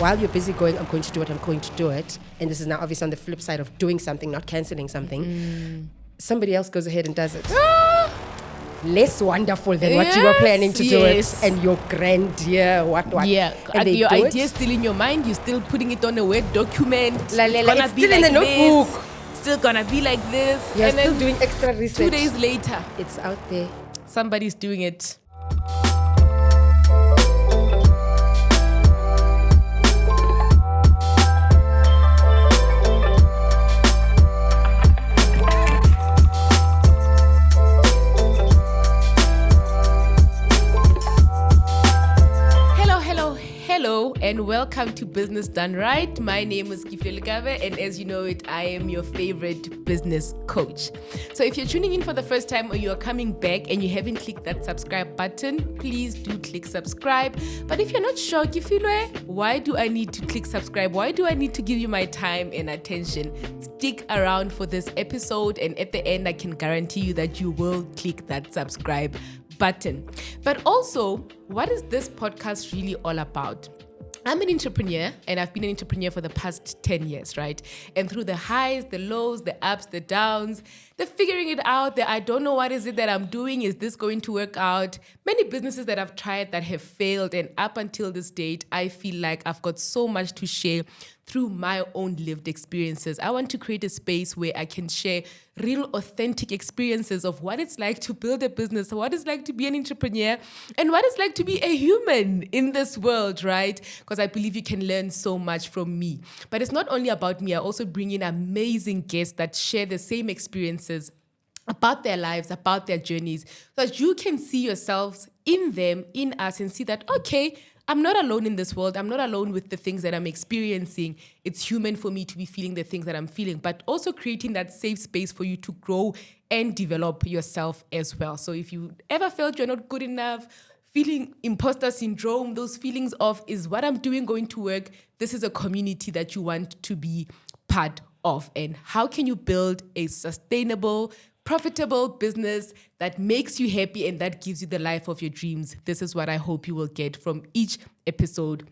While you're busy going, I'm going to do it, I'm going to do it. And this is now obviously on the flip side of doing something, not cancelling something. Somebody else goes ahead and does it. Less wonderful than what you were planning to do it. And your grandeur, what. Yeah, and your idea is still in your mind. You're still putting it on a Word document. It's still in the notebook. Still gonna be like this. You're still doing extra research. 2 days later, it's out there. Somebody's doing it. Hello and welcome to Business Done Right. My name is Kifle Lekabe, and as you know it, I am your favorite business coach. So if you're tuning in for the first time or you're coming back and you haven't clicked that subscribe button, please do click subscribe. But if you're not sure, Kifle, why do I need to click subscribe? Why do I need to give you my time and attention? Stick around for this episode, and at the end, I can guarantee you that you will click that subscribe button. But also, what is this podcast really all about? I'm an entrepreneur, and I've been an entrepreneur for the past 10 years, right? And through the highs, the lows, the ups, the downs, the figuring it out, the I don't know what is it that I'm doing, is this going to work out? Many businesses that I've tried that have failed, and up until this date, I feel like I've got so much to share through my own lived experiences. I want to create a space where I can share real, authentic experiences of what it's like to build a business, what it's like to be an entrepreneur, and what it's like to be a human in this world, right? Because I believe you can learn so much from me. But it's not only about me. I also bring in amazing guests that share the same experiences about their lives, about their journeys, so that you can see yourselves in them, in us, and see that, okay, I'm not alone in this world. I'm not alone with the things that I'm experiencing. It's human for me to be feeling the things that I'm feeling, but also creating that safe space for you to grow and develop yourself as well. So if you ever felt you're not good enough, feeling imposter syndrome, those feelings of, is what I'm doing going to work? This is a community that you want to be part of. And how can you build a sustainable, profitable business that makes you happy and that gives you the life of your dreams? This is what I hope you will get from each episode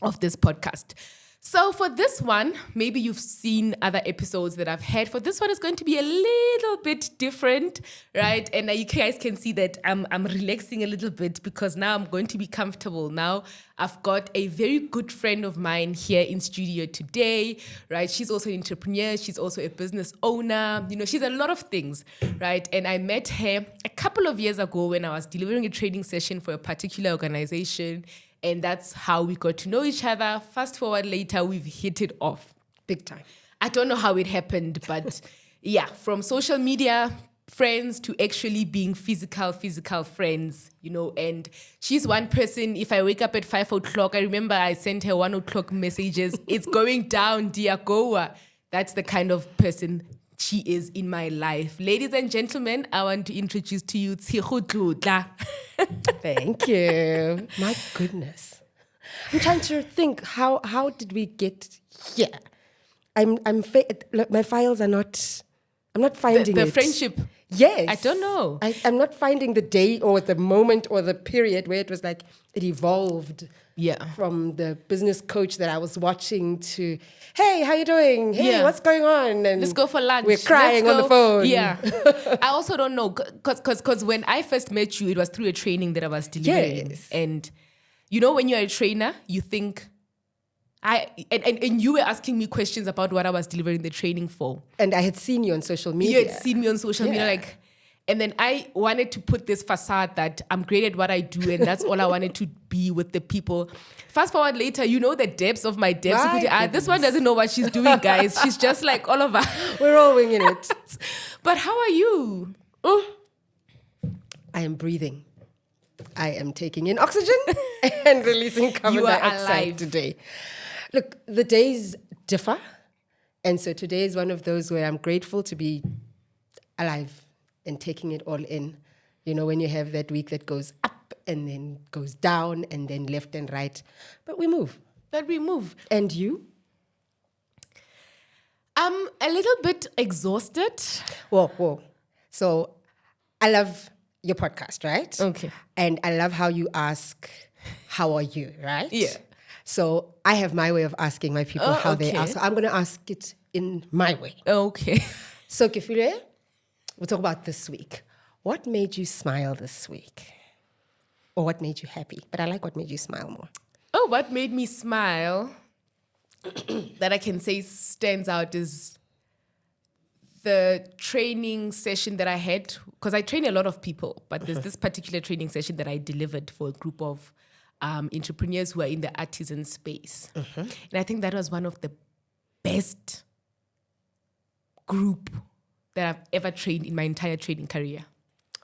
of this podcast. So for this one, maybe you've seen other episodes that I've had. For this one, it's going to be a little bit different, right? And you guys can see that I'm relaxing a little bit because now I'm going to be comfortable. Now I've got a very good friend of mine here in studio today, right? She's also an entrepreneur. She's also a business owner. You know, she's a lot of things, right? And I met her a couple of years ago when I was delivering a training session for a particular organization. And that's how we got to know each other. Fast forward later, we've hit it off. Big time. I don't know how it happened, but yeah, from social media friends to actually being physical friends, you know. And she's one person, if I wake up at 5 o'clock, I remember I sent her 1 o'clock messages. It's going down, dear Goa. That's the kind of person she is in my life. Ladies and gentlemen, I want to introduce to you Tshego. Thank you. My goodness. I'm trying to think, how did we get here? My files are not, I'm not finding the it. friendship. Yes. I don't know. I'm not finding the day or the moment or the period where it was like it evolved. Yeah. From the business coach that I was watching to, hey, how you doing? Hey, Yeah. what's going on? And let's go for lunch. We're crying on the phone. Yeah. I also don't know, because when I first met you, it was through a training that I was delivering. Yes. And you know, when you're a trainer, you think, and you were asking me questions about what I was delivering the training for. And I had seen you on social media. You had seen me on social media, like, and then I wanted to put this facade that I'm great at what I do, and that's all I wanted to be with the people. Fast forward later, you know the depths of my depths. This one doesn't know what she's doing, guys. She's just like all of us. We're all winging it. But how are you? I am breathing. I am taking in oxygen and releasing carbon dioxide today. Look, the days differ. And so today is one of those where I'm grateful to be alive and taking it all in. You know, when you have that week that goes up and then goes down and then left and right. But we move. And you? I'm a little bit exhausted. Whoa. So I love your podcast, right? Okay. And I love how you ask, how are you, right? Yeah. So I have my way of asking my people how they are. So I'm going to ask it in my way. Okay. So Kifile, we'll talk about this week. What made you smile this week? Or what made you happy? But I like what made you smile more. Oh, what made me smile that I can say stands out is the training session that I had, because I train a lot of people, but there's this particular training session that I delivered for a group of entrepreneurs who are in the artisan space. And I think that was one of the best group that I've ever trained in my entire training career.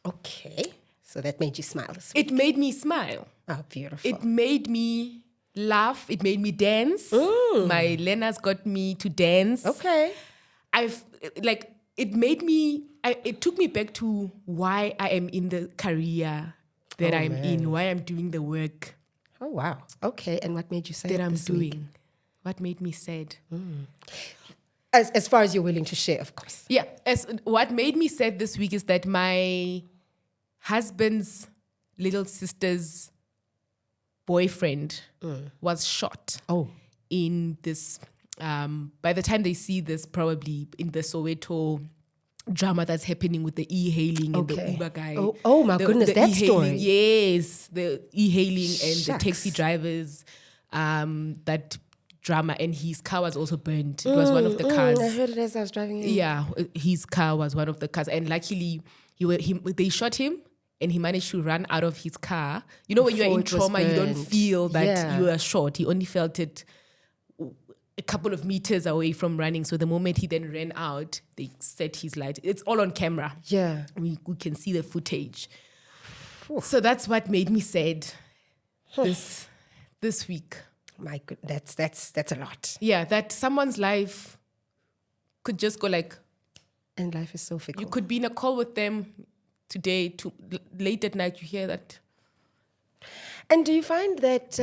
Okay. So that made you smile this week. It made me smile. Oh, beautiful. It made me laugh. It made me dance. My learners got me to dance. Okay. It took me back to why I am in the career that I'm in, why I'm doing the work. Oh, wow. Okay. And what made you sad that I'm this doing? week? What made me sad? As far as you're willing to share, of course. Yeah. What made me sad this week is that my husband's little sister's boyfriend was shot. Oh. In this, by the time they see this, probably in the Soweto drama that's happening with the e-hailing and the Uber guy. Oh my goodness, that story. Yes, the e-hailing and Shucks. the taxi drivers, that drama, and his car was also burnt. It was one of the cars. I heard it as I was driving in. Yeah, his car was one of the cars, and luckily they shot him. And he managed to run out of his car. You know, when you're in trauma, you don't feel that you are shot. He only felt it a couple of meters away from running. So the moment he then ran out, they set his light. It's all on camera. Yeah. We can see the footage. So that's what made me sad this week. My goodness, that's a lot. Yeah, that someone's life could just go like... And life is so fickle. You could be in a call with them today, late at night, you hear that. And do you find that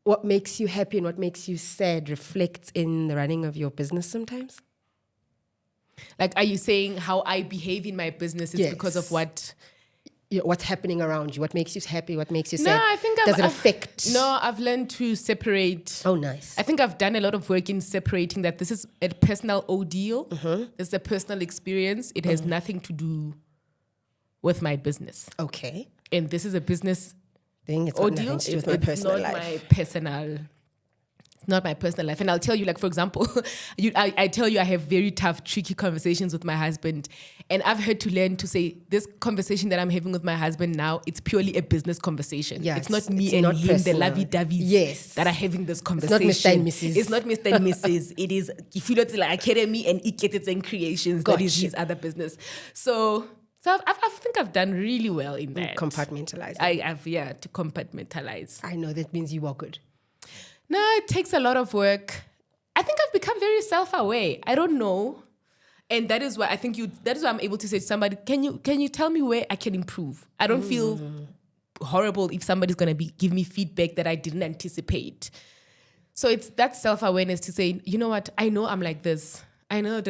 what makes you happy and what makes you sad reflects in the running of your business sometimes? Like, are you saying how I behave in my business is because of what... what's happening around you? What makes you happy? What makes you sad? No, I think Does it affect? No, I've learned to separate. Oh, nice. I think I've done a lot of work in separating that this is a personal ordeal. It's a personal experience. It has nothing to do with my business. Okay. And this is a business thing. It's ordeal. Got to do with my personal life. Not my personal life. And I'll tell you, like, for example, I tell you I have very tough, tricky conversations with my husband. And I've had to learn to say, this conversation that I'm having with my husband now, it's purely a business conversation. Yeah, it's not me and him, personal. The lovey-doveys that are having this conversation. It's not Mr. and Mrs. It's not Mr. and Mrs. It is Ifilotila Academy and Iketets and Creations. That is his other business. So I think I've done really well in that. Compartmentalizing. I have, to compartmentalize. I know that means you are good. No, it takes a lot of work. I think I've become very self-aware. I don't know. And that is why that is why I'm able to say to somebody, can you tell me where I can improve? I don't feel horrible if somebody's going to give me feedback that I didn't anticipate. So it's that self-awareness to say, you know what? I know I'm like this. I know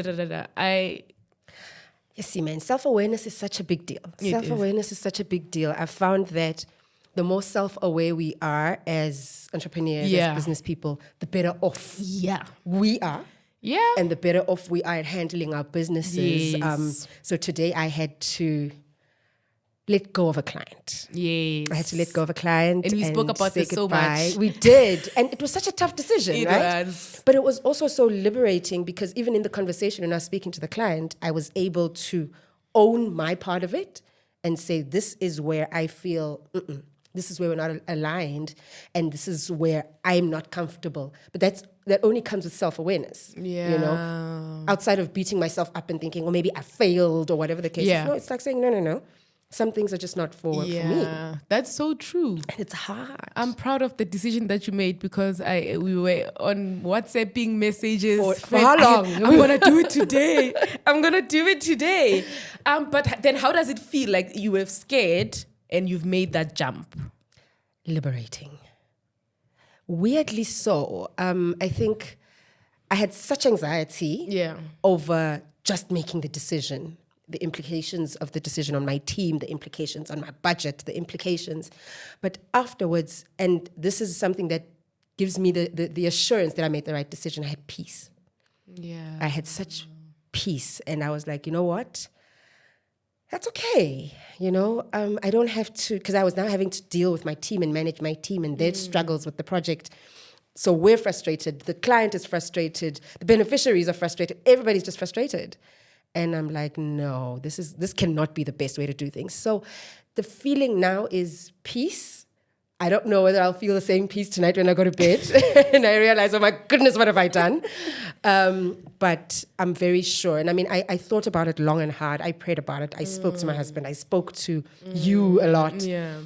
You see, man, self-awareness is such a big deal. Self-awareness is such a big deal. I've found that the more self-aware we are as entrepreneurs, as business people, the better off we are. Yeah. And the better off we are at handling our businesses. Yes. So today I had to let go of a client. Yes. I had to let go of a client. And we spoke about this so much. We did. And it was such a tough decision, right? It was. But it was also so liberating because even in the conversation when I was speaking to the client, I was able to own my part of it and say, this is where I feel, this is where we're not aligned, and this is where I'm not comfortable. But that only comes with self-awareness. Yeah. You know? Outside of beating myself up and thinking, well, maybe I failed or whatever the case is. No, it's like saying, no. Some things are just not for me. That's so true. And it's hard. I'm proud of the decision that you made because we were on WhatsApping messages. For how long? I'm going to do it today. I'm going to do it today. But then how does it feel? Like you were scared and you've made that jump? Liberating. Weirdly so. I think I had such anxiety over just making the decision. The implications of the decision on my team, the implications on my budget, the implications. But afterwards, and this is something that gives me the assurance that I made the right decision. I had peace. Yeah. I had such peace. And I was like, you know what? That's okay. I don't have to, because I was now having to deal with my team and manage my team and their struggles with the project. So we're frustrated. The client is frustrated. The beneficiaries are frustrated. Everybody's just frustrated. And I'm like, no, this cannot be the best way to do things. So the feeling now is peace. I don't know whether I'll feel the same peace tonight when I go to bed and I realize, oh my goodness, what have I done? But I'm very sure. And I mean, I thought about it long and hard. I prayed about it. I spoke to my husband. I spoke to you a lot. Yeah.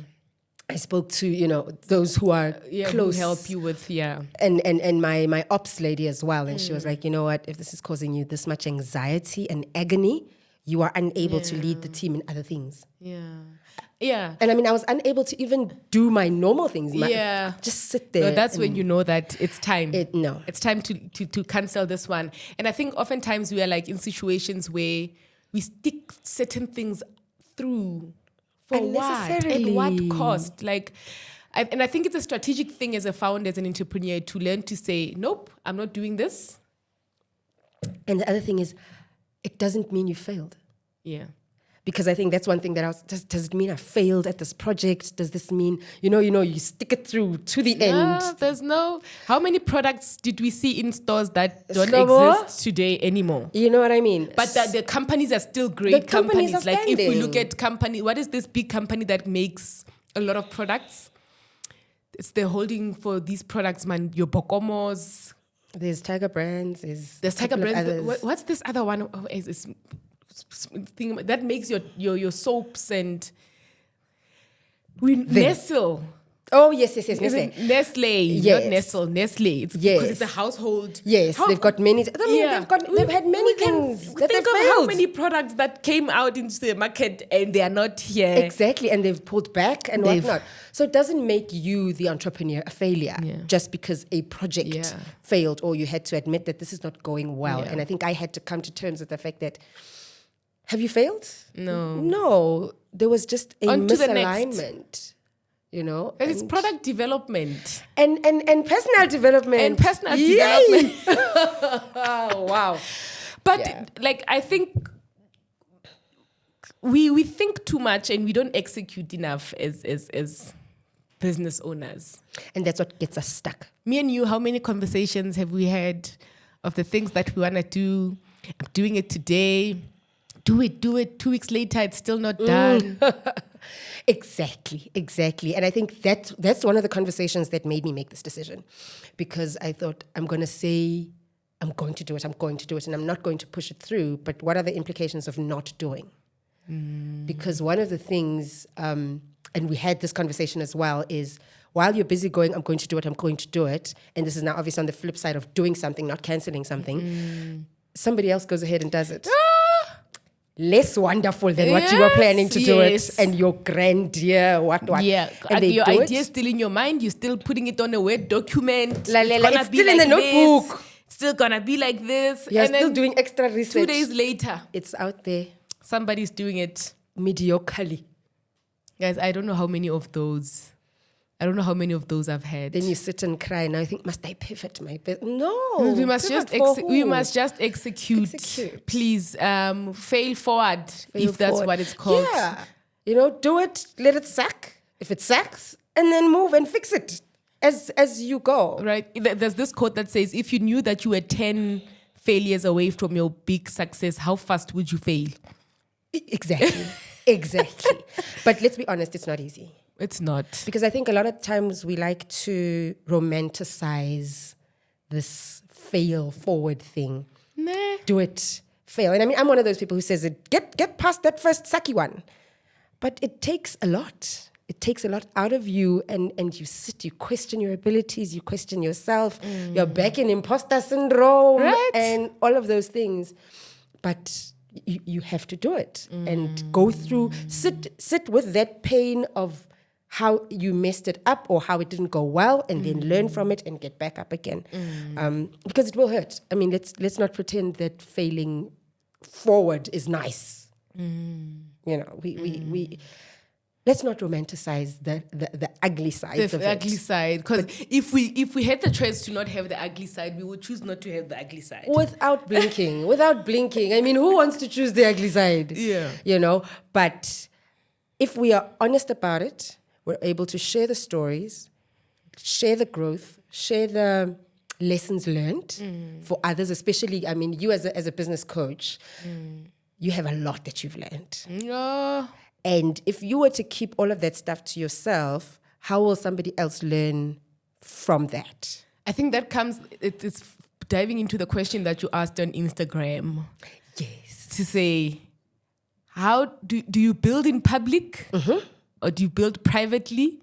I spoke to, those who are close. Who help you with, And my ops lady as well. And she was like, you know what, if this is causing you this much anxiety and agony, you are unable to lead the team in other things. Yeah. And I mean, I was unable to even do my normal things. Just sit there. No, that's when you know that it's time. It's time to cancel this one. And I think oftentimes we are like in situations where we stick certain things through. For what? At what cost? Like, and I think it's a strategic thing as a founder, as an entrepreneur, to learn to say, nope, I'm not doing this. And the other thing is, it doesn't mean you failed. Yeah. Because I think that's one thing that does it mean I failed at this project? Does this mean, you stick it through to the end? There's how many products did we see in stores that don't exist today anymore? You know what I mean? But the companies are still great companies. Like if we look at what is this big company that makes a lot of products? It's the holding for these products, man. Your Bokomos. There's Tiger Brands. There's Tiger Brands. What's this other one? Oh, is thing that makes your soaps and Nestle. Oh yes, Nestle. Nestle, yes. Not Nestle. Nestle. It's because it's a household. Yes, they've got many. They've had many things. Think of how many products that came out into the market and they are not here. Exactly, and they've pulled back and whatnot. So it doesn't make you, the entrepreneur, a failure just because a project failed or you had to admit that this is not going well. And I think I had to come to terms with the fact that, have you failed? No. There was just a misalignment. It's product development and personal development development. Oh, wow. But I think we think too much and we don't execute enough as business owners, and that's what gets us stuck. Me and you, how many conversations have we had of the things that we want to do? I'm doing it today. Do it. 2 weeks later, it's still not done. Exactly. And I think that's one of the conversations that made me make this decision, because I thought, I'm going to say, I'm going to do it, and I'm not going to push it through. But what are the implications of not doing? Because one of the things, and we had this conversation as well, is while you're busy going, I'm going to do it, and this is now obviously on the flip side of doing something, not canceling something, somebody else goes ahead and does it. Less wonderful than what you were planning to do it, and your grandeur, what. Yeah, and your idea is still in your mind. You're still putting it on a Word document. It's still in the notebook. It's still gonna be like this. You're still doing extra research. 2 days later, it's out there. Somebody's doing it mediocrely. Guys, I don't know how many of those I've had. Then you sit and cry. Now I think, must I pivot my business? No, we must just execute. Please, fail forward if that's what it's called. Yeah, do it. Let it suck. If it sucks, and then move and fix it as you go. Right. There's this quote that says, "If you knew that you were 10 failures away from your big success, how fast would you fail?" Exactly. But let's be honest, it's not easy. It's not. Because I think a lot of times we like to romanticize this fail forward thing. Nah. Do it, fail. And I mean, I'm one of those people who says, get past that first sucky one. But it takes a lot. It takes a lot out of you, and you sit, you question your abilities, you question yourself, you're back in imposter syndrome, and all of those things. But you have to do it and go through, sit with that pain of how you messed it up or how it didn't go well, and then learn from it and get back up again. Because it will hurt. I mean, let's not pretend that failing forward is nice. We let's not romanticize the ugly sides of it. The ugly side. Because if we had the choice to not have the ugly side, we would choose not to have the ugly side. Without blinking. I mean, who wants to choose the ugly side? Yeah. You know, but if we are honest about it, we're able to share the stories, share the growth, share the lessons learned for others, especially, I mean, you as a business coach, you have a lot that you've learned. Yeah. And if you were to keep all of that stuff to yourself, how will somebody else learn from that? I think that it's diving into the question that you asked on Instagram. Yes. To say, how do you build in public or do you build privately?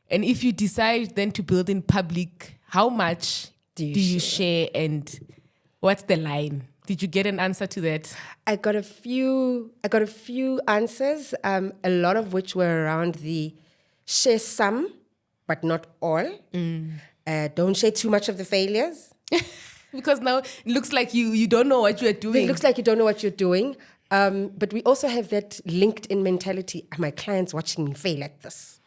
And if you decide then to build in public, how much do you share and what's the line? Did you get an answer to that? I got a few answers, a lot of which were around the share some, but not all. Don't share too much of the failures. Because now it looks like you don't know what you are doing. It looks like you don't know what you're doing. But we also have that LinkedIn mentality. Are my clients watching me fail at this?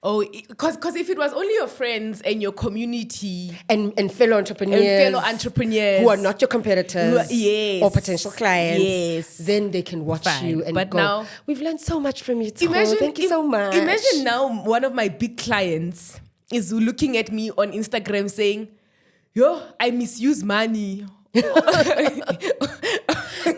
Oh, because if it was only your friends and your community and fellow entrepreneurs who are not your competitors or potential clients, then they can watch you and go, now, we've learned so much from you, Tshego. Thank you so much. Imagine now one of my big clients is looking at me on Instagram saying, yo, I misuse money.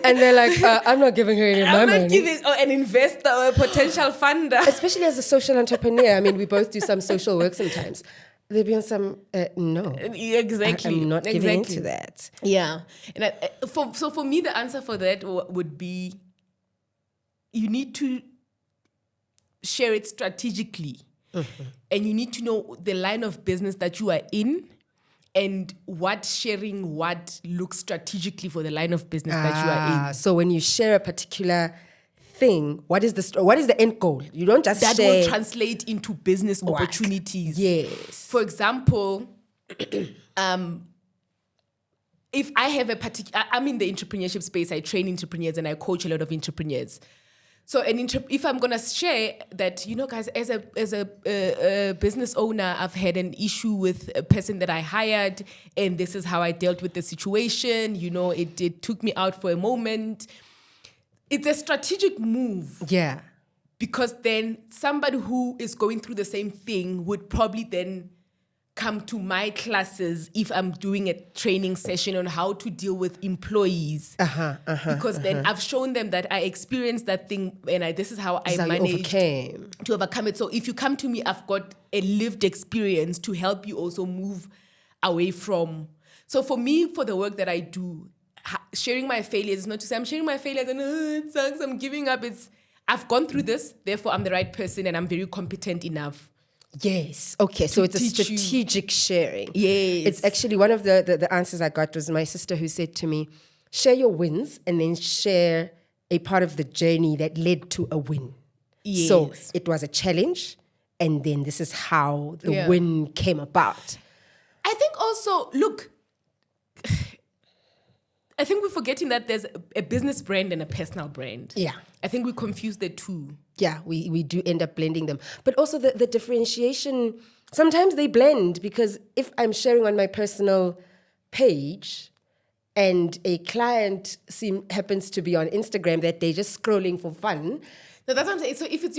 And they're like, I'm not giving her any money. I'm not giving an investor or a potential funder. Especially as a social entrepreneur. I mean, we both do some social work sometimes. They'll be on some, no. Exactly. I'm not giving into that. Yeah. And so for me, the answer for that would be, you need to share it strategically. And you need to know the line of business that you are in and what sharing what looks strategically for the line of business that you are in. So when you share a particular thing, what is the end goal? You don't just that share. Will translate into business opportunities. Yes. For example, if I have I'm in the entrepreneurship space, I train entrepreneurs and I coach a lot of entrepreneurs. So if I'm gonna share that, guys, as a business owner, I've had an issue with a person that I hired, and this is how I dealt with the situation. It took me out for a moment. It's a strategic move. Yeah. Because then somebody who is going through the same thing would probably then come to my classes if I'm doing a training session on how to deal with employees. Because then I've shown them that I experienced that thing and this is how I managed to overcome it. So if you come to me, I've got a lived experience to help you also move away from. So for me, for the work that I do, sharing my failures is not to say I'm sharing my failures and it sucks, I'm giving up. It's I've gone through this, therefore I'm the right person and I'm very competent enough. Yes. Okay. So it's a strategic sharing. Yes. It's actually one of the answers I got was my sister who said to me, share your wins and then share a part of the journey that led to a win. Yes. So it was a challenge and then this is how the win came about. I think also, look, I think we're forgetting that there's a business brand and a personal brand. Yeah. I think we confuse the two. Yeah, we do end up blending them. But also the differentiation, sometimes they blend because if I'm sharing on my personal page and a client happens to be on Instagram that day just scrolling for fun. No, that's what I'm saying. So if is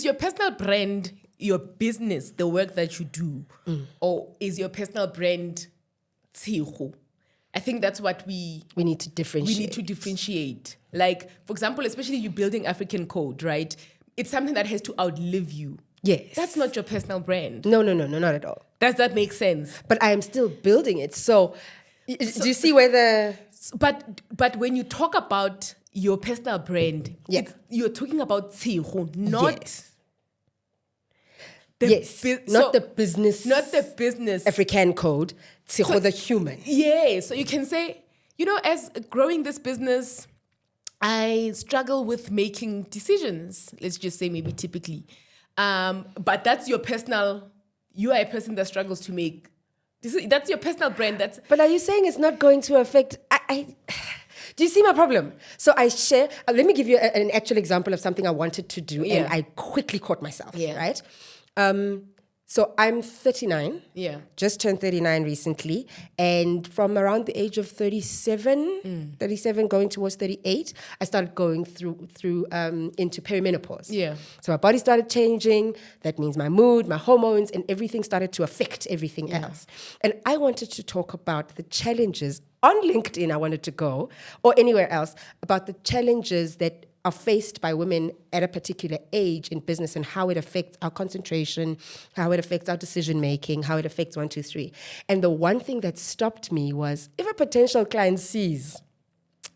your personal brand your business, the work that you do, or is your personal brand Tshego? I think that's what we need to differentiate. Like, for example, especially you building African code, right? It's something that has to outlive you. Yes. That's not your personal brand. No, not at all. Does that make sense? But I am still building it. So do you see where the... But when you talk about your personal brand, you're talking about Tshego, not... Yes. Not the business African code, Tshego the human. Yeah, so you can say, as growing this business, I struggle with making decisions. Let's just say maybe typically. But that's your personal, you are a person that struggles to make, that's your personal brand. But are you saying it's not going to affect, Do you see my problem? So I share, let me give you an actual example of something I wanted to do and I quickly caught myself, right? So I'm 39, just turned 39 recently. And from around the age of 37 going towards 38, I started going through into perimenopause. So my body started changing. That means my mood, my hormones, and everything started to affect everything else. And I wanted to talk about the challenges on LinkedIn. I wanted to go, or anywhere else, about the challenges that are faced by women at a particular age in business and how it affects our concentration, how it affects our decision making, how it affects 1, 2, 3. And the one thing that stopped me was, if a potential client sees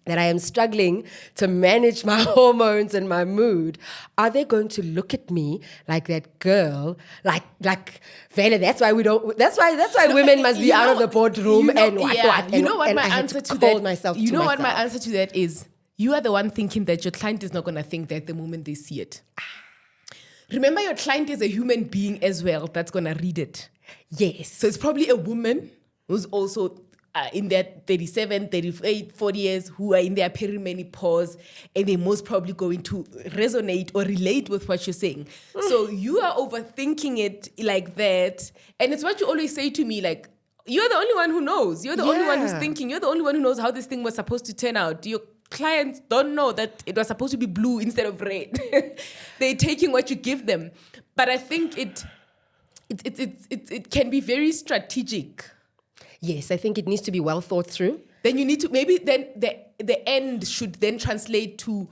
that I am struggling to manage my hormones and my mood, are they going to look at me like that girl, like Vela? That's why women must be out of the boardroom and what. You know what my answer to that? You know what my answer to that is? You are the one thinking that your client is not going to think that the moment they see it. Remember, your client is a human being as well that's going to read it. Yes. So it's probably a woman who's also in their 37, 38, 40 years, who are in their perimenopause, and they're most probably going to resonate or relate with what you're saying. So you are overthinking it like that. And it's what you always say to me, like, you're the only one who knows. You're the only one who's thinking. You're the only one who knows how this thing was supposed to turn out. Your clients don't know that it was supposed to be blue instead of red. They're taking what you give them. But I think it can be very strategic. Yes, I think it needs to be well thought through. Then you need to, maybe then the end should then translate to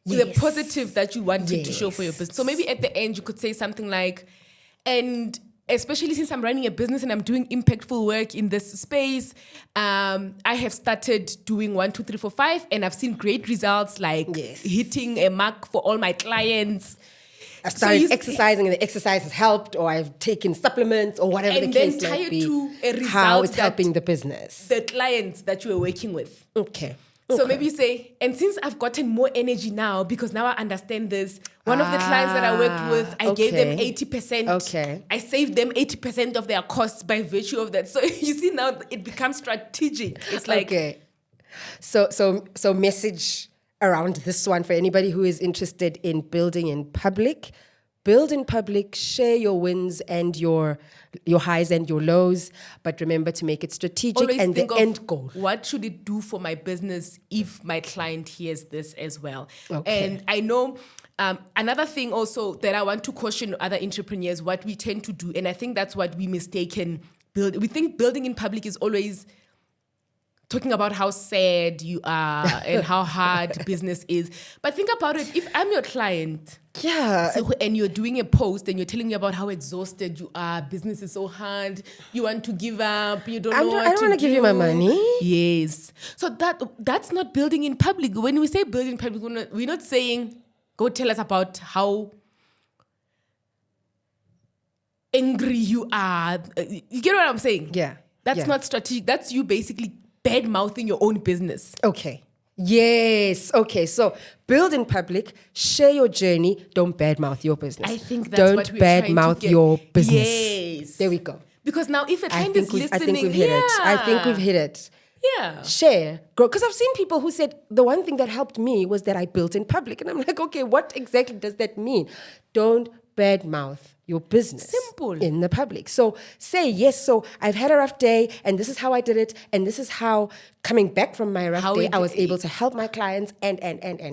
the positive that you wanted to show for your business. So maybe at the end you could say something like, and especially since I'm running a business and I'm doing impactful work in this space, I have started doing 1, 2, 3, 4, 5, and I've seen great results, like hitting a mark for all my clients. I started exercising, and the exercise has helped, or I've taken supplements, or whatever the case might be. To a result, how it's helping the business, the clients that you were working with. Okay. So maybe you say, and since I've gotten more energy now, because now I understand this, one of the clients that I worked with, I gave them 80%. Okay. I saved them 80% of their costs by virtue of that. So you see, now it becomes strategic. It's like... Okay. So message around this one for anybody who is interested in building in public. Build in public, share your wins and your highs and your lows, but remember to make it strategic. Always and the end goal. What should it do for my business if my client hears this as well? Okay. And I know another thing also that I want to caution other entrepreneurs, what we tend to do, and I think that's what we mistaken build. We think building in public is always talking about how sad you are and how hard business is. But think about it. If I'm your client, and you're doing a post and you're telling me about how exhausted you are, business is so hard, you want to give up, you don't know what to do. I don't want to give you my money. Yes. So that's not building in public. When we say building in public, we're not saying, go tell us about how angry you are. You get what I'm saying? Yeah. That's not strategic. That's you basically bad-mouthing your own business. Okay. Yes. Okay. So build in public, share your journey, don't badmouth your business. I think that's what we're trying to get. Don't badmouth your business. Yes. There we go. Because now if a client is listening... I think we've hit it. I think we've hit it. Yeah. Share. Grow. Because I've seen people who said, the one thing that helped me was that I built in public. And I'm like, okay, what exactly does that mean? Don't badmouth your business. Simple. In the public. So say, yes, so I've had a rough day and this is how I did it. And this is how, coming back from my rough day, I was able to help my clients and.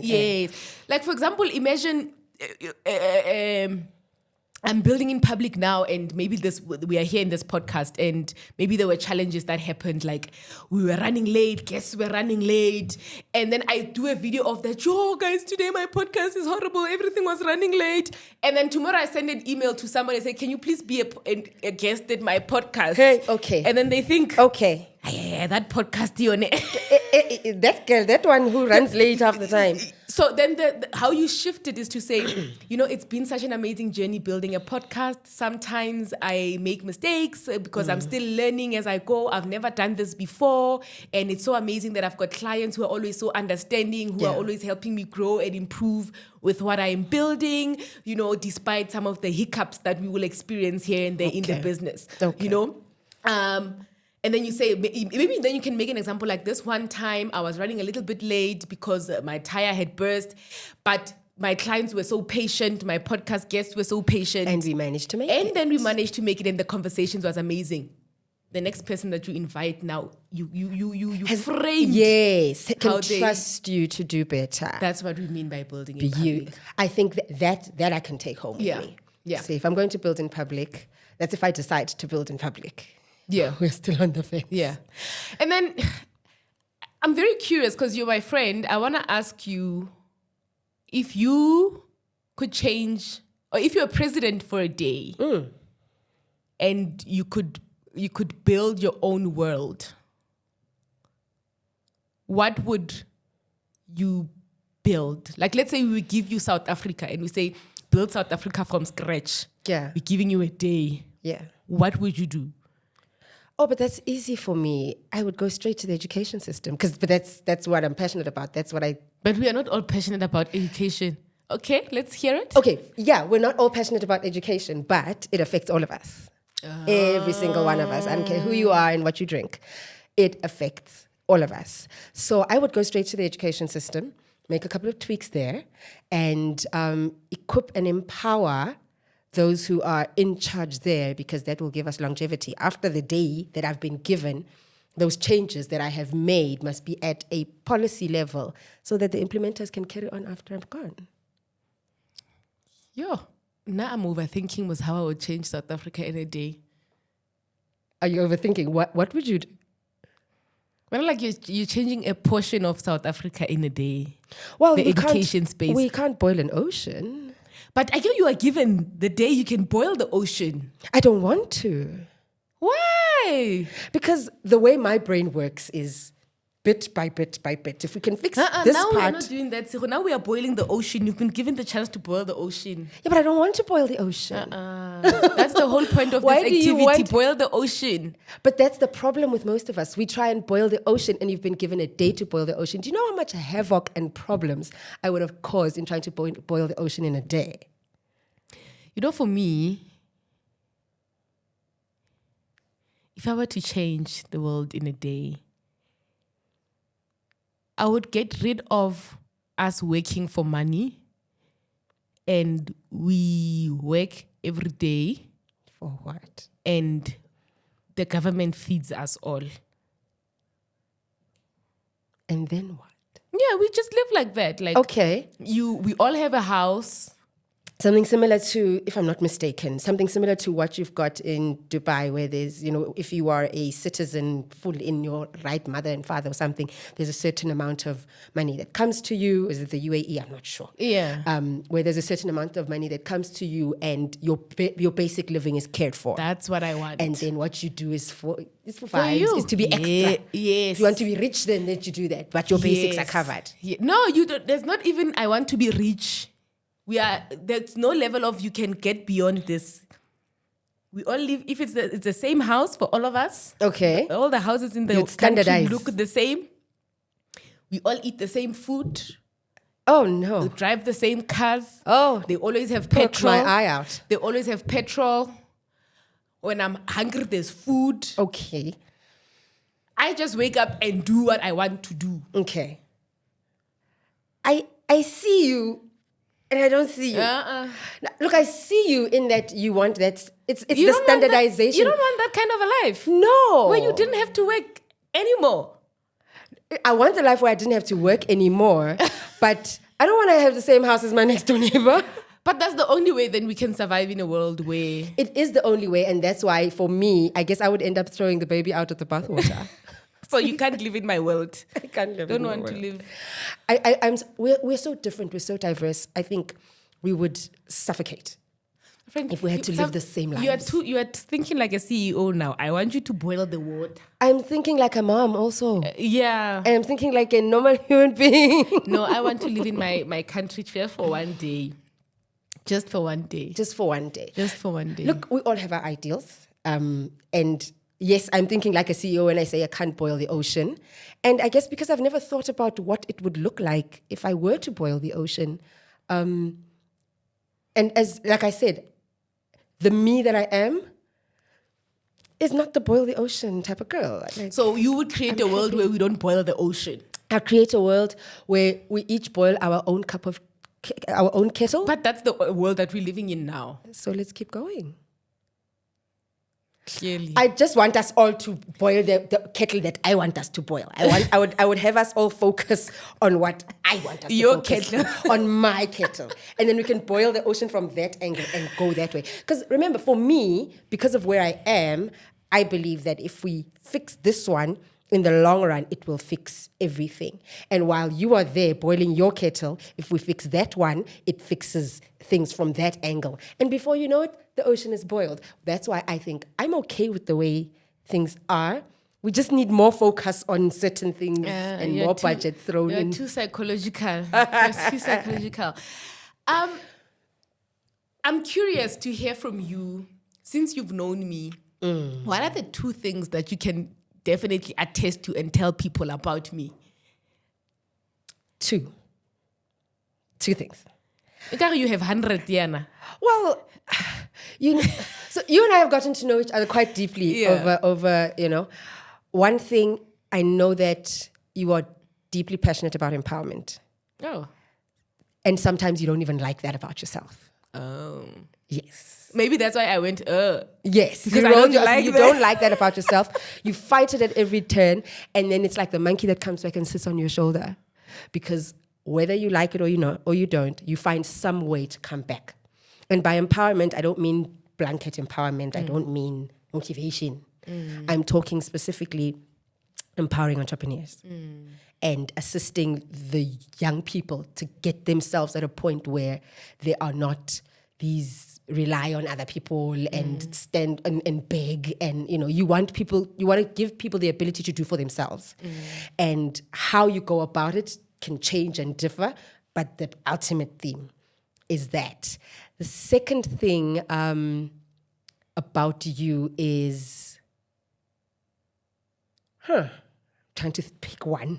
Yes. Like, for example, imagine I'm building in public now, and maybe we are here in this podcast, and maybe there were challenges that happened, like we were running late, guests were running late, and then I do a video of that, yo guys, today my podcast is horrible, everything was running late, and then tomorrow I send an email to somebody and say, can you please be a guest at my podcast? Hey, okay. And then they think, okay, yeah, that podcast, that girl, that one who runs late half the time. So then how you shift it is to say, it's been such an amazing journey building a podcast. Sometimes I make mistakes because I'm still learning as I go. I've never done this before. And it's so amazing that I've got clients who are always so understanding, who are always helping me grow and improve with what I am building, despite some of the hiccups that we will experience here and there in the business, And then you say, maybe then you can make an example like this. One time I was running a little bit late because my tire had burst, but my clients were so patient. My podcast guests were so patient. And we managed to make it. And then we managed to make it, and the conversations was amazing. The next person that you invite now, you framed. Yes, can trust you to do better. That's what we mean by building in public. I think that I can take home with me. Yeah. So if I'm going to build in public, that's if I decide to build in public. Yeah. We're still on the fence. Yeah. And then I'm very curious because you're my friend. I want to ask you if you could change, or if you're president for a day and you could build your own world, what would you build? Like, let's say we give you South Africa and we say, build South Africa from scratch. Yeah. We're giving you a day. Yeah. What would you do? Oh, but that's easy for me. I would go straight to the education system but that's what I'm passionate about. That's what I... But we are not all passionate about education. Okay, let's hear it. Okay, yeah, we're not all passionate about education, but it affects all of us. Every single one of us. I don't care who you are and what you drink. It affects all of us. So I would go straight to the education system, make a couple of tweaks there, and equip and empower those who are in charge there, because that will give us longevity. After the day that I've been given, those changes that I have made must be at a policy level so that the implementers can carry on after I'm gone. Yo, now I'm overthinking was how I would change South Africa in a day. Are you overthinking? What would you do? Well, like you're changing a portion of South Africa in a day. Well, the education space. We can't boil an ocean. But I guess you are given the day you can boil the ocean. I don't want to. Why? Because the way my brain works is bit by bit by bit. If we can fix this now part... Now we're not doing that. So now we are boiling the ocean. You've been given the chance to boil the ocean. Yeah, but I don't want to boil the ocean. That's the whole point of this activity. Boil the ocean. But that's the problem with most of us. We try and boil the ocean, and you've been given a day to boil the ocean. Do you know how much havoc and problems I would have caused in trying to boil the ocean in a day? You know, for me, if I were to change the world in a day, I would get rid of us working for money, and we work every day. For what? And the government feeds us all. And then what? Yeah, we just live like that. Like, okay. We all have a house. Something similar to, if I'm not mistaken, something similar to what you've got in Dubai, where there's, if you are a citizen full in your right mother and father or something, there's a certain amount of money that comes to you. Is it the UAE? I'm not sure. Yeah. Where there's a certain amount of money that comes to you and your basic living is cared for. That's what I want. And then what you do is for vibes, you. Is to be extra. Yes. If you want to be rich, then let you do that. But your basics are covered. Yeah. No, you don't. There's not even I want to be rich. There's no level of you can get beyond this. We all live, if it's the same house for all of us. Okay. All the houses in the country look the same. We all eat the same food. Oh, no. We drive the same cars. Oh. They always have petrol. Poke my eye out. They always have petrol. When I'm hungry, there's food. Okay. I just wake up and do what I want to do. Okay. I see you. And I don't see you. Now, look, I see you in that you want that. It's the standardization. You don't want that kind of a life. No. Where you didn't have to work anymore. I want a life where I didn't have to work anymore. But I don't want to have the same house as my next door neighbor. But that's the only way then we can survive in a world where... It is the only way. And that's why, for me, I guess I would end up throwing the baby out of the bathwater. So you can't live in my world. I can't live in your world. Don't want to live. We're so different. We're so diverse. I think we would suffocate if we had to live the same lives. You are thinking like a CEO now. I want you to boil the water. I'm thinking like a mom also. Yeah. And I'm thinking like a normal human being. No, I want to live in my country just for one day. Just for one day. Just for one day. Just for one day. Look, we all have our ideals. And yes, I'm thinking like a CEO when I say I can't boil the ocean. And I guess because I've never thought about what it would look like if I were to boil the ocean. And like I said, the me that I am, is not the boil the ocean type of girl. Like, So you would create a world where we don't boil the ocean. I'll create a world where we each boil our own our own kettle. But that's the world that we're living in now. So let's keep going. Clearly. I just want us all to boil the kettle that I want us to boil. I would have us all focus on what I want us Your to focus kettle. on my kettle. And then we can boil the ocean from that angle and go that way. Because remember, for me, because of where I am, I believe that if we fix this one, in the long run, it will fix everything. And while you are there boiling your kettle, if we fix that one, it fixes things from that angle. And before you know it, the ocean is boiled. That's why I think I'm okay with the way things are. We just need more focus on certain things and more budget thrown in. You're too psychological. You're too psychological. I'm curious to hear from you, since you've known me, what are the 2 things that you can definitely attest to and tell people about me? 2 things. You have 100, Diana. Well, so you and I have gotten to know each other quite deeply over, one thing, I know that you are deeply passionate about empowerment. Oh. And sometimes you don't even like that about yourself. Oh. Yes. Maybe that's why I went, Yes. Because I don't like you that. don't like that about yourself. You fight it at every turn. And then it's like the monkey that comes back and sits on your shoulder. Because whether you like it or you don't, you find some way to come back. And by empowerment, I don't mean blanket empowerment. I don't mean motivation. I'm talking specifically empowering entrepreneurs and assisting the young people to get themselves at a point where they are not these rely on other people and stand and beg. And, you want to give people the ability to do for themselves. And how you go about it can change and differ, but the ultimate theme is that. The second thing about you is, trying to pick one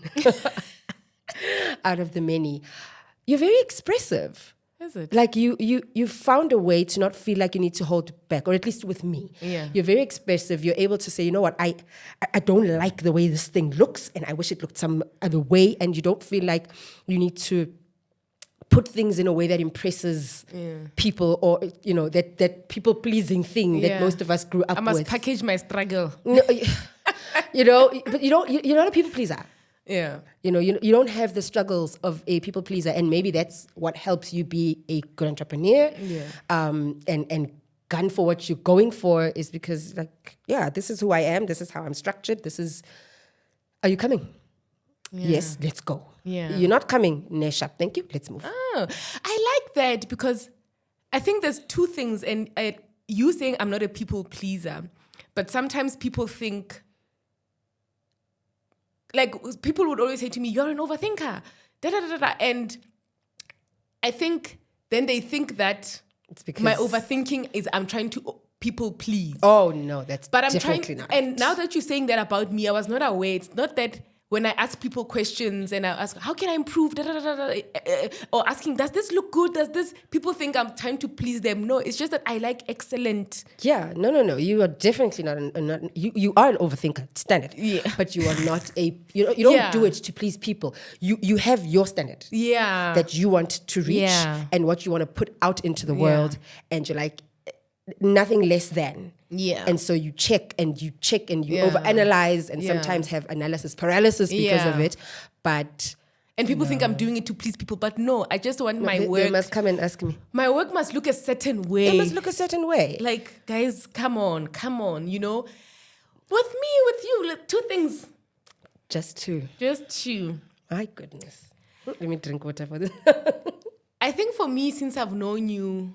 out of the many. You're very expressive. Is it? Like you found a way to not feel like you need to hold back, or at least with me. Yeah. You're very expressive. You're able to say, you know what, I don't like the way this thing looks, and I wish it looked some other way. And you don't feel like you need to put things in a way that impresses people, or that people pleasing thing that most of us grew up with. I must package my struggle. No, but you're not a people pleaser. Yeah. You don't have the struggles of a people pleaser, and maybe that's what helps you be a good entrepreneur. Yeah. And gun for what you're going for is because, this is who I am. This is how I'm structured. Are you coming? Yeah. Yes, let's go. Yeah. You're not coming, Neshap. Thank you. Let's move. Oh, I like that, because I think there's 2 things, and you saying I'm not a people pleaser, but sometimes people think, like, people would always say to me, you're an overthinker, and I think then they think that it's because my overthinking is I'm trying to people please. Oh no, that's but I'm definitely trying, not. And now that you're saying that about me, I was not aware. It's not that when I ask people questions and I ask, how can I improve? Or asking, does this look good? People think I'm trying to please them. No, it's just that I like excellent. Yeah, no. You are definitely not you are an overthinker, standard. Yeah. But you are not you don't do it to please people. You have your standard. Yeah. That you want to reach and what you want to put out into the world. And you're like, nothing less than. Yeah. And so you check and you overanalyze and sometimes have analysis paralysis because of it. But and people think I'm doing it to please people, but no, I just want my work. They must come and ask me. My work must look a certain way. It must look a certain way. Like, guys, come on. With me, with you, 2 things. Just 2. My goodness. Let me drink water for this. I think for me, since I've known you,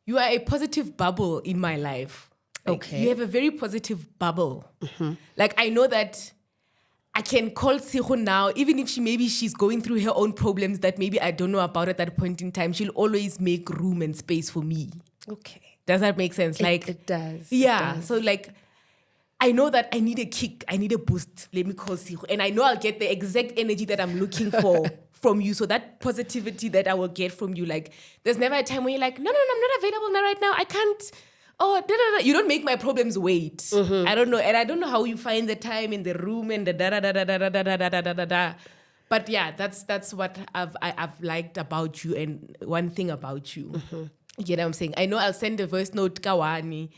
you are a positive bubble in my life. Like, okay. You have a very positive bubble. Mm-hmm. Like, I know that I can call Tshego now, even if she's going through her own problems that maybe I don't know about at that point in time, she'll always make room and space for me. Okay. Does that make sense? It does. Yeah. It does. So, like, I know that I need a kick. I need a boost. Let me call Tshego. And I know I'll get the exact energy that I'm looking for from you. So that positivity that I will get from you, like, there's never a time when you're like, no, I'm not available now right now. I can't. oh, you don't make my problems wait. I don't know. And I don't know how you find the time in the room and the da-da-da-da-da-da-da-da-da-da-da. But yeah, that's what I've liked about you, and one thing about you. You know what I'm saying? I know I'll send a voice note, Kawani.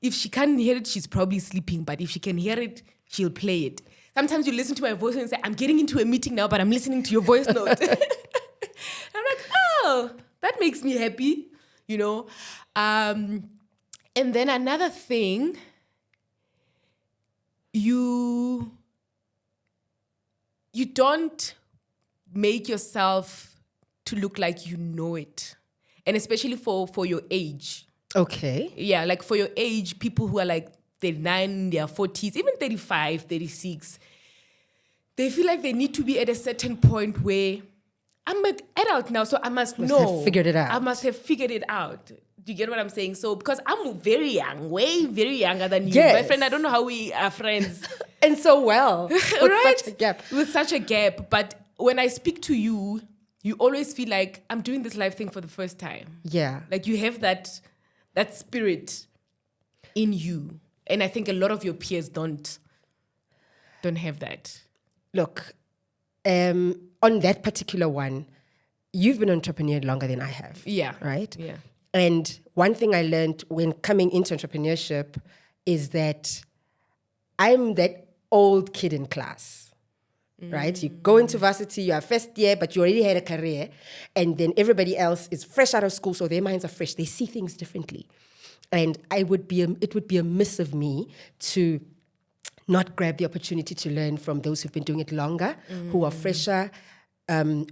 If she can't hear it, she's probably sleeping. But if she can hear it, she'll play it. Sometimes you listen to my voice and say, I'm getting into a meeting now, but I'm listening to your voice note. I'm like, oh, that makes me happy, you know. And then another thing, you don't make yourself to look like you know it. And especially for your age. Okay. Yeah, like for your age, people who are like 39, their 40s, even 35, 36, they feel like they need to be at a certain point where I'm an adult now, so I must know. Have figured it out. I must have figured it out. Do you get what I'm saying? So because I'm very young, way very younger than you. Yes. My friend, I don't know how we are friends. And so well. With right? such a gap. With such a gap. But when I speak to you, you always feel like I'm doing this life thing for the first time. Yeah. Like you have that spirit in you. And I think a lot of your peers don't have that. Look, on that particular one, you've been an entrepreneur longer than I have. Yeah. Right? Yeah. And one thing I learned when coming into entrepreneurship is that I'm that old kid in class. Right? You go into varsity, you are first year, but you already had a career. And then everybody else is fresh out of school, so their minds are fresh. They see things differently. And it would be a miss of me to not grab the opportunity to learn from those who've been doing it longer, who are fresher,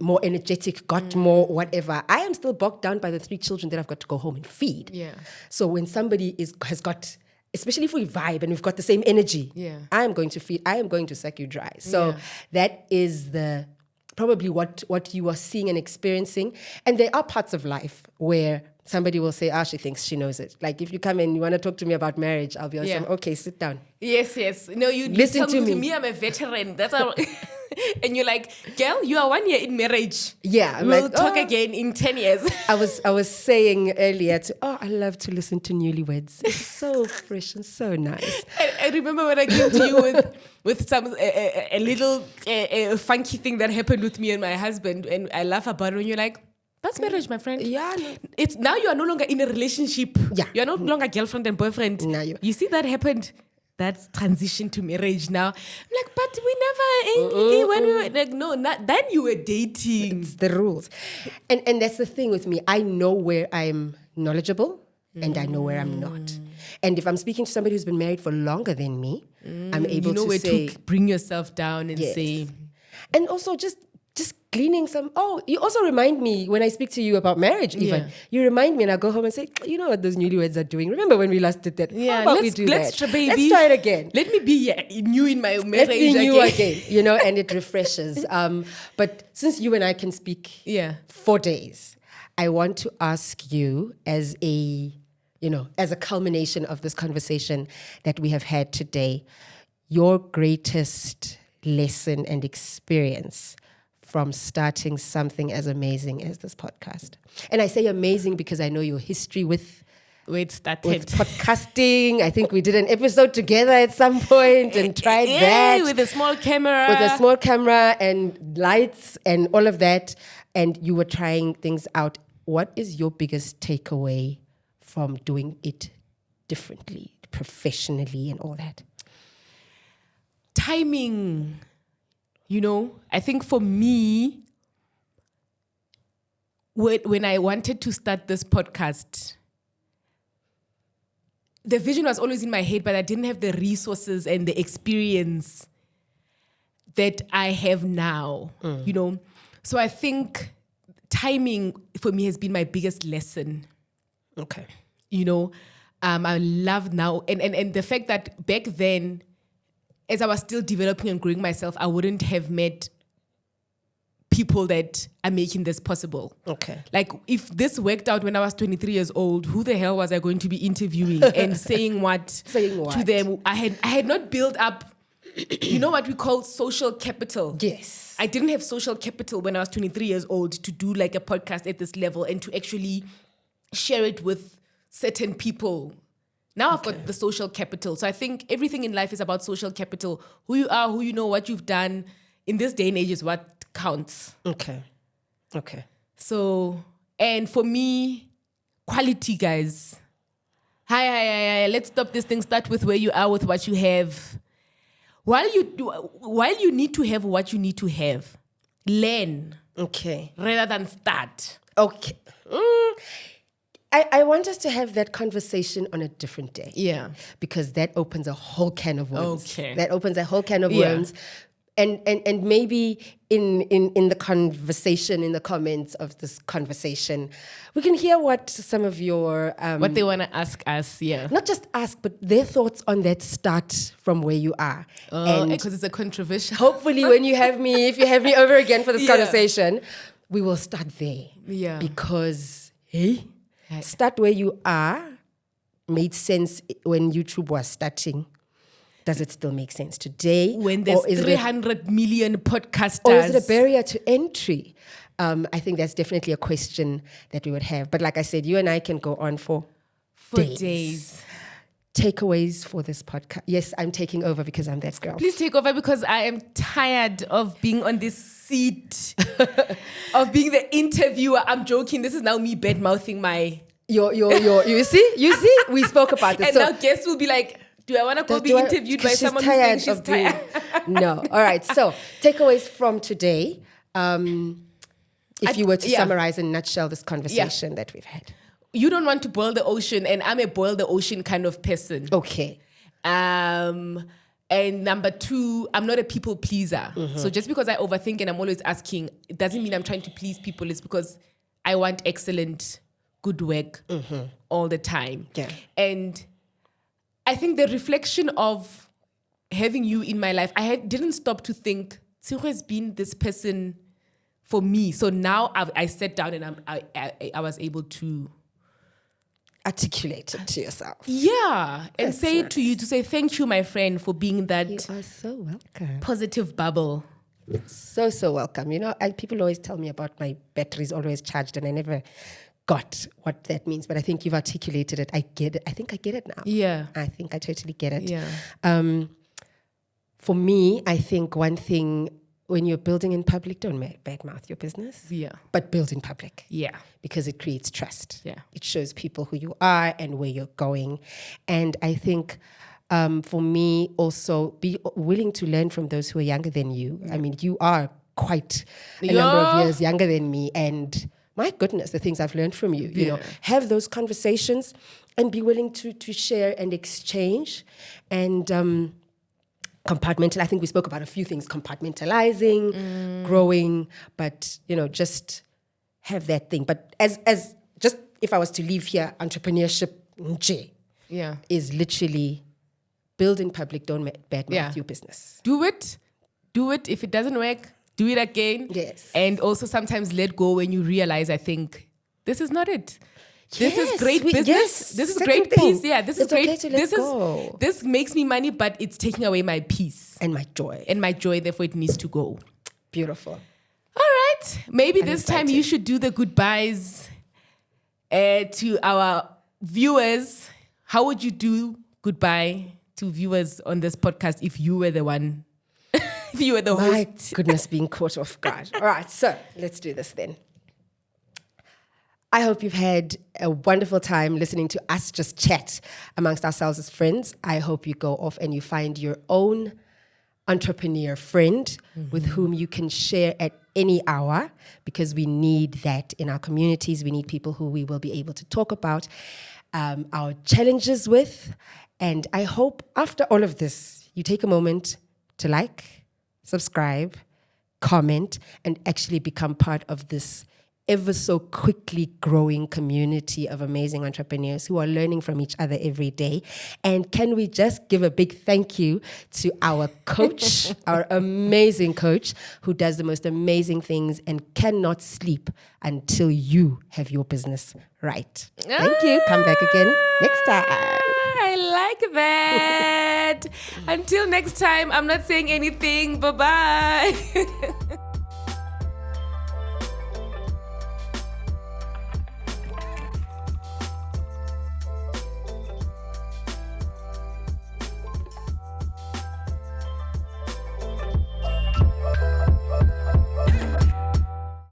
more energetic, got more, whatever. I am still bogged down by the 3 children that I've got to go home and feed. Yeah. So when somebody has got, especially if we vibe and we've got the same energy, I am going to feed, I am going to suck you dry. So that is probably what you are seeing and experiencing. And there are parts of life where somebody will say, she thinks she knows it. Like if you come and you want to talk to me about marriage, I'll be awesome. Okay, sit down. Yes. No, you listen tell to me. I'm a veteran. That's how. And you're like, girl, you are 1 year in marriage. Yeah. We'll talk again in 10 years. I was saying earlier I love to listen to newlyweds. It's so fresh and so nice. I remember when I came to you with some a little funky thing that happened with me and my husband, and I laugh about it when you're like, that's marriage, my friend. Yeah. No. It's now you are no longer in a relationship. Yeah. You are no longer girlfriend and boyfriend. No, you see that happened. That's transition to marriage now. I'm like, but we never, when we were like, no, not then you were dating. It's the rules. And that's the thing with me. I know where I'm knowledgeable and I know where I'm not. And if I'm speaking to somebody who's been married for longer than me, I'm able to where say, to bring yourself down and say. And also just gleaning some, you also remind me when I speak to you about marriage even. Yeah. You remind me and I go home and say, you know what those newlyweds are doing? Remember when we last did that? Yeah, How about we do let's that? baby. Let's try it again. Let me be new in my marriage. Let's be new again, and it refreshes. But since you and I can speak for days, I want to ask you as a culmination of this conversation that we have had today, your greatest lesson and experience from starting something as amazing as this podcast. And I say amazing because I know your history with podcasting. I think we did an episode together at some point and tried that. With a small camera. With a small camera and lights and all of that. And you were trying things out. What is your biggest takeaway from doing it differently, professionally and all that? Timing. I think for me, when I wanted to start this podcast, the vision was always in my head, but I didn't have the resources and the experience that I have now, So I think timing for me has been my biggest lesson. Okay. I love now, and the fact that back then, as I was still developing and growing myself, I wouldn't have met people that are making this possible. Okay. Like if this worked out when I was 23 years old, who the hell was I going to be interviewing and saying what to them? I had not built up, what we call social capital. Yes. I didn't have social capital when I was 23 years old to do like a podcast at this level and to actually share it with certain people Now I've got the social capital. So I think everything in life is about social capital. Who you are, who you know, what you've done in this day and age is what counts. Okay. So, and for me, quality, guys. Hi. Let's stop this thing. Start with where you are, with what you have. While you need to have what you need to have, learn. Okay. Rather than start. Okay. I want us to have that conversation on a different day. Yeah. Because that opens a whole can of worms. Okay. That opens a whole can of worms. And maybe in the conversation, in the comments of this conversation, we can hear what some of your... what they want to ask us, Not just ask, but their thoughts on that start from where you are. Because it's a controversial... Hopefully when you have me, if you have me over again for this conversation, we will start there. Yeah. Because, start where you are made sense when YouTube was starting. Does it still make sense today? When there's 300 million podcasters. Or is it a barrier to entry? I think that's definitely a question that we would have. But like I said, you and I can go on for days. Takeaways for this podcast. Yes, I'm taking over because I'm that girl. Please take over because I am tired of being on this seat, of being the interviewer. I'm joking. This is now me bad-mouthing my... You see? We spoke about this. And now guests will be like... Do I want to go be interviewed by someone who's saying she's tired? No. All right. So, takeaways from today. If you were to summarize in a nutshell this conversation that we've had. You don't want to boil the ocean, and I'm a boil the ocean kind of person. Okay. And number 2, I'm not a people pleaser. Mm-hmm. So just because I overthink and I'm always asking, it doesn't mean I'm trying to please people. It's because I want excellent, good work all the time. Yeah. And I think the reflection of having you in my life, didn't stop to think, Tshego has been this person for me. So now I sat down and I was able to articulate it to yourself. Yeah. And that's say it to you, to say thank you, my friend, for being that you are so welcome. Positive bubble. So welcome. You know, people always tell me about my batteries always charged, and I never got what that means, but I think you've articulated it. I get it. I think I get it now. Yeah. I think I totally get it. Yeah. For me, I think one thing, when you're building in public, don't badmouth your business. Yeah. But build in public. Yeah. Because it creates trust. Yeah. It shows people who you are and where you're going. And I think for me also, be willing to learn from those who are younger than you. I mean, you are quite a number of years younger than me, and my goodness, the things I've learned from you, you know, have those conversations and be willing to share and exchange and compartmentalize. I think we spoke about a few things, compartmentalizing, growing, but, you know, just have that thing. But as just if I was to leave here, entrepreneurship is literally build in public, don't badmouth your business. Do it. If it doesn't work, do it again. Yes. And also sometimes let go when you realize, I think, this is not it. This is great business. This is great peace. Yeah, this is great. Okay to let go. This makes me money, but it's taking away my peace. And my joy. Therefore it needs to go. Beautiful. All right. Maybe this time you should do the goodbyes to our viewers. How would you do goodbye to viewers on this podcast if you were the one? If you were the host. My goodness, being caught off guard. All right, so let's do this then. I hope you've had a wonderful time listening to us just chat amongst ourselves as friends. I hope you go off and you find your own entrepreneur friend with whom you can share at any hour, because we need that in our communities. We need people who we will be able to talk about our challenges with. And I hope after all of this, you take a moment to like, subscribe, comment, and actually become part of this ever so quickly growing community of amazing entrepreneurs who are learning from each other every day. And can we just give a big thank you to our coach, our amazing coach, who does the most amazing things and cannot sleep until you have your business right. Thank you. Come back again next time. I like that. Until next time, I'm not saying anything. Bye-bye.